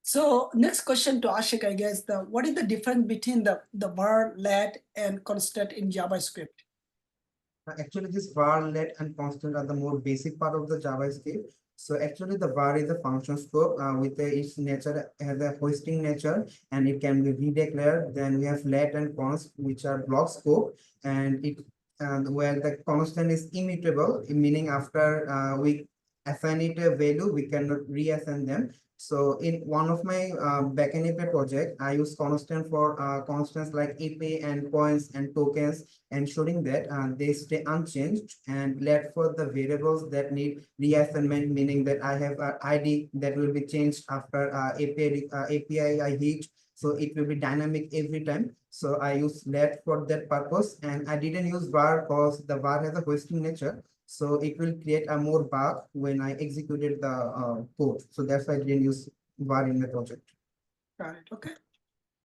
So next question to Ashik, I guess, what is the difference between the var, let, and constant in JavaScript? Actually, this var, let, and constant are the more basic part of the JavaScript. So actually, the var is a function scope with its nature has a hosting nature, and it can be redeclared. Then we have let and const, which are block scope, and it where the constant is immutable, meaning after we assign it a value, we cannot reassign them. So in one of my backend API project, I use constant for constants like API and points and tokens, ensuring that they stay unchanged, and let for the variables that need reassignment, meaning that I have an ID that will be changed after API I hit. So it will be dynamic every time. So I use let for that purpose, and I didn't use var because the var has a hosting nature. So it will create a more bug when I executed the code. So that's why I didn't use var in my project. Got it. Okay.